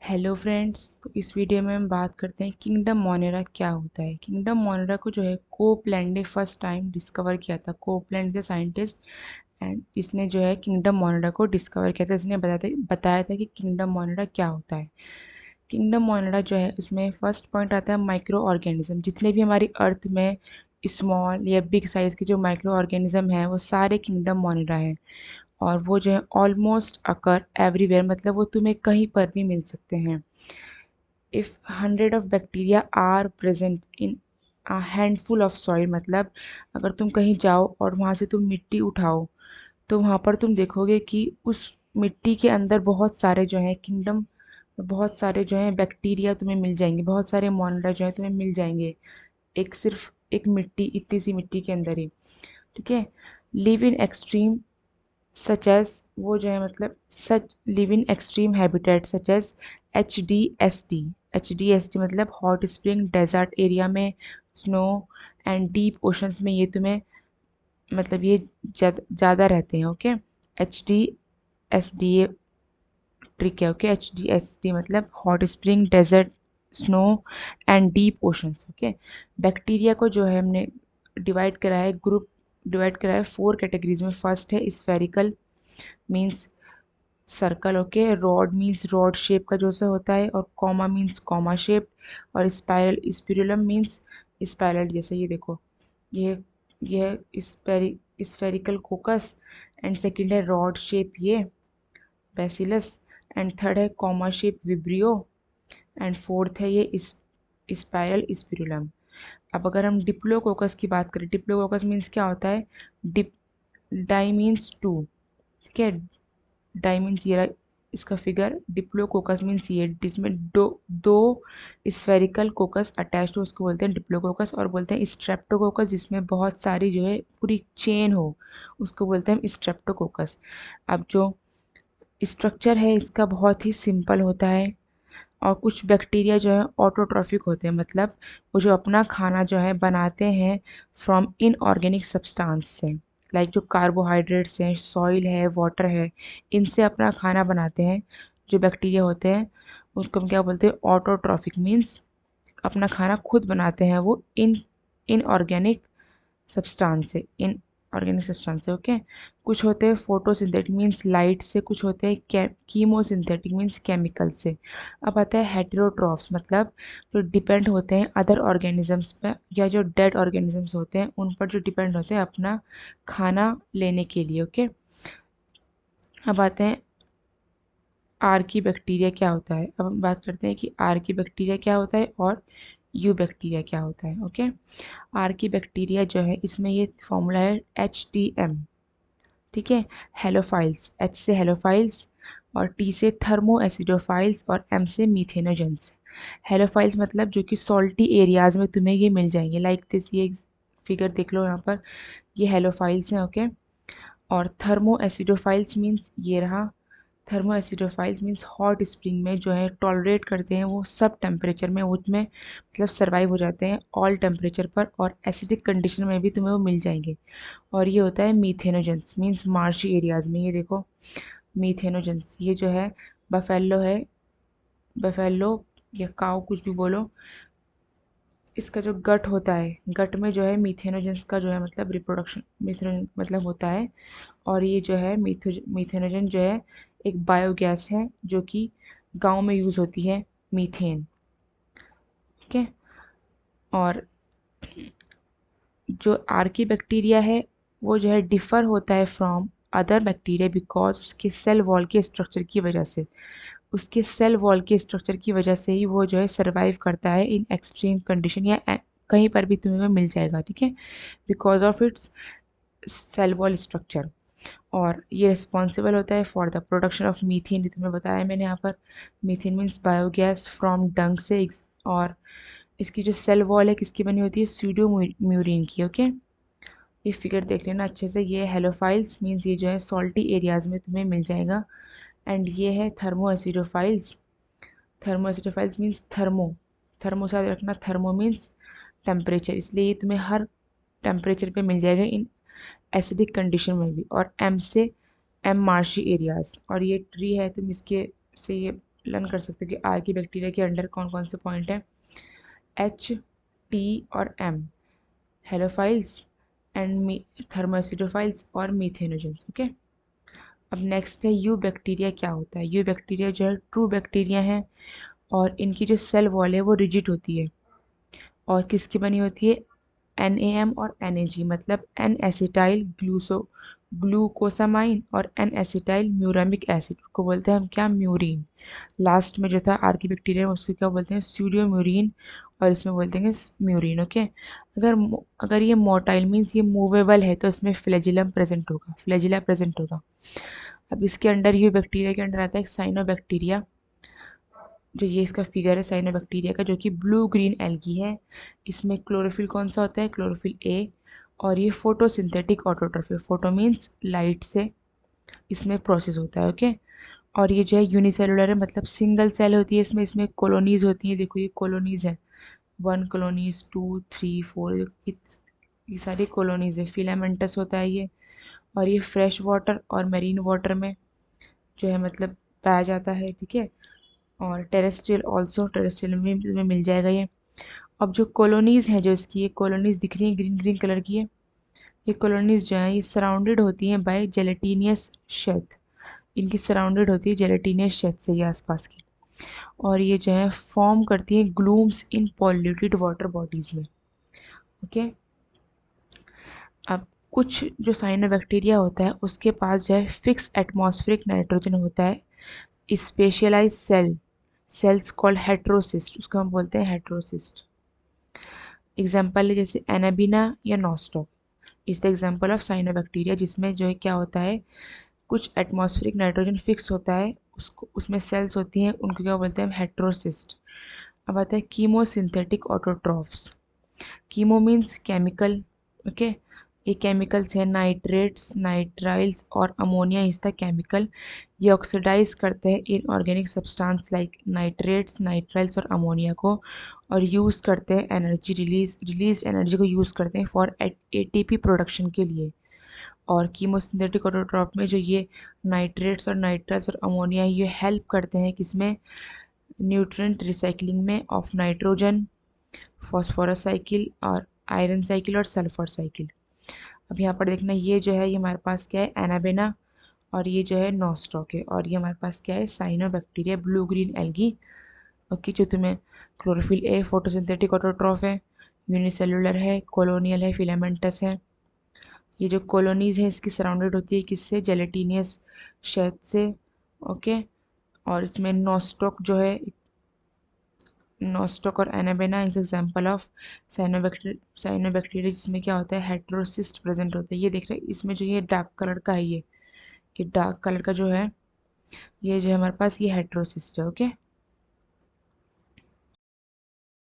Hello friends. तो इस video में हम बात करते हैं किंगडम मोनेरा क्या होता है। किंगडम मोनेरा को जो है कोपलैंड ने फर्स्ट टाइम डिस्कवर किया था। कोपलैंड के साइंटिस्ट एंड इसने जो है किंगडम मोनेरा को डिस्कवर किया था। इसने बताया था कि किंगडम मोनेरा क्या होता है। किंगडम मोनेरा जो है उसमें फर्स्ट पॉइंट आता है माइक्रो ऑर्गेनिज्म। जितने भी हमारी अर्थ में स्मॉल या बिग साइज़ के जो माइक्रो ऑर्गेनिज्म हैं वो सारे किंगडम मोनेरा हैं। और वो जो है ऑलमोस्ट अकर एवरीवेयर, मतलब वो तुम्हें कहीं पर भी मिल सकते हैं। If 100 of bacteria are present in a handful of soil, मतलब अगर तुम कहीं जाओ और वहाँ से तुम मिट्टी उठाओ तो वहाँ पर तुम देखोगे कि उस मिट्टी के अंदर बहुत सारे जो हैं किंगडम, बहुत सारे जो हैं बैक्टीरिया तुम्हें मिल जाएंगे, बहुत सारे मोनरा जो है तुम्हें मिल जाएंगे। एक सिर्फ एक मिट्टी, इतनी सी मिट्टी के अंदर ही। ठीक है। Live in extreme such as, वो जो है मतलब such live in extreme habitat such as HDST। HDST मतलब हॉट स्प्रिंग डेजर्ट एरिया में, स्नो एंड डीप ओशंस में ये तुम्हें मतलब ये ज़्यादा रहते हैं। ओके। HDSD ये ट्रिक है। ओके। HDST मतलब hot spring desert snow and deep oceans. Okay. Bacteria को जो है हमने डिवाइड करा है, ग्रुप डिवाइड करा है 4 कैटेगरीज में। फर्स्ट है spherical, means circle. Okay. Rod means rod shape का जो सा होता है, और कॉमा मीन्स कॉमा शेप, और स्पाइरल स्पिरुलम मीन्स स्पाइरल जैसे। ये देखो, ये स्फेरिकल कोकस, एंड सेकंड है रॉड शेप ये बैसिलस, एंड थर्ड है comma shape vibrio, and fourth है ये स्पाइरल स्पिरुलम। अब अगर हम डिप्लोकोकस की बात करें, डिप्लोकोकस मीन्स क्या होता है, डिप डाई मीन्स टू। ठीक है। डाई मीन्स ये रहा इसका फिगर। डिप्लोकोकस मीन्स ये जिसमें दो दो स्फेरिकल कोकस अटैच हो उसको बोलते हैं डिप्लोकोकस, और बोलते हैं स्ट्रेप्टोकोकस जिसमें बहुत सारी जो है पूरी चेन हो उसको बोलते हैं स्ट्रेप्टोकोकस। अब जो स्ट्रक्चर है इसका बहुत ही सिंपल होता है, और कुछ बैक्टीरिया जो है ऑटोट्रॉफिक होते हैं, मतलब वो जो अपना खाना जो है बनाते हैं फ्रॉम इनऑर्गेनिक सब्सटेंस से। लाइक जो कार्बोहाइड्रेट्स हैं, सॉइल है, वाटर है, इनसे अपना खाना बनाते हैं। जो बैक्टीरिया होते हैं उसको हम क्या बोलते हैं, ऑटोट्रॉफिक मीन्स अपना खाना खुद बनाते हैं वो इनऑर्गेनिक सब्सटेंस से, इन ऑर्गेनिक सब्सटेंस से। ओके। कुछ होते हैं फोटोसिंथेटिक मीन्स लाइट से, कुछ होते हैं कीमोसिंथेटिक मीन्स केमिकल से। अब आता है हेटेरोट्रॉफ्स, मतलब जो डिपेंड होते हैं अदर ऑर्गेनिजम्स पर, या जो डेड ऑर्गेनिजम्स होते हैं उन पर जो डिपेंड होते हैं अपना खाना लेने के लिए। ओके। अब आते हैं आर्की बैक्टीरिया क्या होता है। अब हम बात करते हैं कि आर्की बैक्टीरिया क्या होता है और यू बैक्टीरिया क्या होता है। ओके। आर्की बैक्टीरिया जो है इसमें ये फॉर्मूला है HTM। ठीक है। हेलोफाइल्स, H से हेलोफाइल्स, और T से थर्मो एसिडोफाइल्स, और M से मीथेनोजेंस। हेलोफाइल्स मतलब जो कि सॉल्टी एरियाज में तुम्हें ये मिल जाएंगे, लाइक दिस। ये फिगर देख लो यहाँ पर, ये हेलोफाइल्स हैं। ओके। और थर्मो एसिडोफाइल्स मीन्स ये रहा। Thermo acidophiles means hot spring में जो है टॉलरेट करते हैं वो सब टेम्परेचर में, उसमें मतलब सर्वाइव हो जाते हैं ऑल टेम्परेचर पर, और एसिडिक कंडीशन में भी तुम्हें वो मिल जाएंगे। और ये होता है मीथेनोजेंस मीन्स मार्शी एरियाज में। ये देखो मीथेनोजेंस, ये जो है बफेलो है, बफेलो या काऊ कुछ भी बोलो, इसका जो गट होता है, गट में जो है मीथेनोजेंस का जो है मतलब रिप्रोडक्शन, मीथेनोजन मतलब होता है। और ये जो है मीथेनोजन जो है एक बायोगैस है जो कि गांव में यूज़ होती है, मीथेन। ठीक है। और जो आर्की बैक्टीरिया है वो जो है डिफ़र होता है फ्रॉम अदर बैक्टीरिया बिकॉज उसके सेल वॉल के स्ट्रक्चर की वजह से, उसके सेल वॉल के स्ट्रक्चर की वजह से ही वो जो है सर्वाइव करता है इन एक्सट्रीम कंडीशन, या कहीं पर भी तुम्हें वो मिल जाएगा। ठीक है। Because of its cell wall structure. और ये रिस्पॉन्सिबल होता है for the production of methane, जो तुम्हें बताया मैंने यहाँ पर। Methane means biogas from dung से। और इसकी जो सेल वॉल है किसकी बनी होती है, सूडो म्यूरिन की। ओके। ये फिगर देख लेना अच्छे से। ये हेलोफाइल्स मीन्स ये जो है सॉल्टी एरियाज में तुम्हें मिल जाएगा। एंड ये है thermo acidophiles. Thermo acidophiles means thermo, thermo से याद रखना, थर्मो मीन्स टेम्परेचर, इसलिए ये तुम्हें हर टेम्परेचर पे मिल जाएगा इन एसिडिक कंडीशन में भी। और एम से एम मार्शी एरियाज, और ये ट्री है तुम इसके से ये लर्न कर सकते हैं कि आर की बैक्टीरिया के अंडर कौन कौन से पॉइंट हैं। एच, टी और एम, हेलोफाइल्स एंड थर्मोसिटोफाइल्स और मीथेनोजेंस। ओके, अब नेक्स्ट है यू बैक्टीरिया क्या होता है। यू बैक्टीरिया जो है ट्रू बैक्टीरिया है और इनकी जो सेल वॉल है वो रिजिड होती है और किसकी बनी होती है, NaM और NAG, मतलब एन एसिटाइल ग्लूकोसामाइन और एन एसिटाइल म्यूरामिक एसिड को बोलते हैं हम क्या, म्यूरिन। लास्ट में जो था आर की बैक्टीरिया उसको क्या बोलते हैं, स्यूडो म्यूरिन, और इसमें बोलते हैं म्यूरिन। ओके, अगर ये मोटाइल मीन्स ये मूवेबल है तो इसमें फ्लैजिलम प्रेजेंट होगा, फ्लैजिला प्रेजेंट होगा। अब इसके अंडर ये बैक्टीरिया के अंडर आता है साइनोबैक्टीरिया, जो ये इसका फिगर है साइनोबैक्टीरिया का, जो कि ब्लू ग्रीन एल्गी है। इसमें क्लोरोफिल कौन सा होता है, क्लोरोफिल ए, और ये photosynthetic autotrophy, photo means light से इसमें प्रोसेस होता है। ओके, और ये जो है यूनिसेलुलर है, मतलब सिंगल सेल होती है इसमें, इसमें कॉलोनीज होती है, देखो ये कॉलोनीज है, 1 कॉलोनीज, 2, 3, 4, ये सारी कॉलोनीज है। फिलामेंटस होता है ये, और ये फ्रेश वाटर और मेरीन वाटर में जो है मतलब पाया जाता है। ठीक है, और टेरेस्ट्रियल ऑल्सो, टेरेस्ट्रियल में मिल जाएगा ये। अब जो कॉलोनीज हैं, जो इसकी ये कॉलोनीज दिख रही हैं ग्रीन ग्रीन कलर की है, ये कॉलोनीज जो हैं ये सराउंडेड होती हैं बाय जेलेटिनियस शेथ, इनकी सराउंडेड होती है जेलेटिनियस शेथ से ये आसपास की, और ये जो है फॉर्म करती हैं ग्लूम्स इन पॉल्यूटेड वाटर बॉडीज में। ओके, अब कुछ जो साइनोबैक्टीरिया होता है उसके पास जो है फिक्स एटमॉस्फेरिक नाइट्रोजन होता है, स्पेशलाइज सेल्स कॉल्ड हेट्रोसिस्ट, उसको हम बोलते हैं हेट्रोसिस्ट। एग्जाम्पल है जैसे एनाबिना या nostoc, is the example of cyanobacteria, जिसमें जो है क्या होता है, कुछ एटमॉस्फेरिक नाइट्रोजन फिक्स होता है, उसको उसमें सेल्स होती हैं, उनको क्या बोलते हैं हम, हेट्रोसिस्ट। अब आता है chemosynthetic autotrophs. Chemo means chemical. Okay, ये केमिकल्स हैं नाइट्रेट्स, नाइट्राइल्स और अमोनिया इज द केमिकल। ये ऑक्सीडाइज करते हैं inorganic substance like nitrates, nitriles और अमोनिया को, और यूज़ करते हैं एनर्जी रिलीज एनर्जी को यूज़ करते हैं फॉर एटीपी प्रोडक्शन के लिए। और कीमोसिंथेटिक ऑटोट्रॉप में जो ये नाइट्रेट्स और नाइट्राइल्स और अमोनिया ये हेल्प करते हैं किसमें, न्यूट्रिएंट रिसाइकलिंग में ऑफ नाइट्रोजन, फॉस्फोरस साइकिल और आयरन साइकिल और सल्फर साइकिल। अब यहाँ पर देखना ये जो है ये हमारे पास क्या है, एनाबेना, और ये जो है नॉस्टॉक है, और ये हमारे पास क्या है, cyanobacteria blue green algae. Okay, जो तुम्हें क्लोरोफिल ए फोटोसिंथेटिक ऑटोट्रॉफ है, यूनिसेलुलर है, कॉलोनियल है, फिलामेंटस है। ये जो कॉलोनीज है इसकी सराउंडेड होती है किससे, जेलेटिनियस शेथ से। ओके, और इसमें नॉस्टॉक जो है, नॉस्टॉक और anabaena is example of cyanobacteria, जिसमें क्या होता है, हेट्रोसिस्ट प्रेजेंट होता है। ये देख रहे हैं इसमें जो ये डार्क कलर का है, ये कि डार्क कलर का जो है ये जो है हमारे पास ये हेट्रोसिस्ट है। ओके,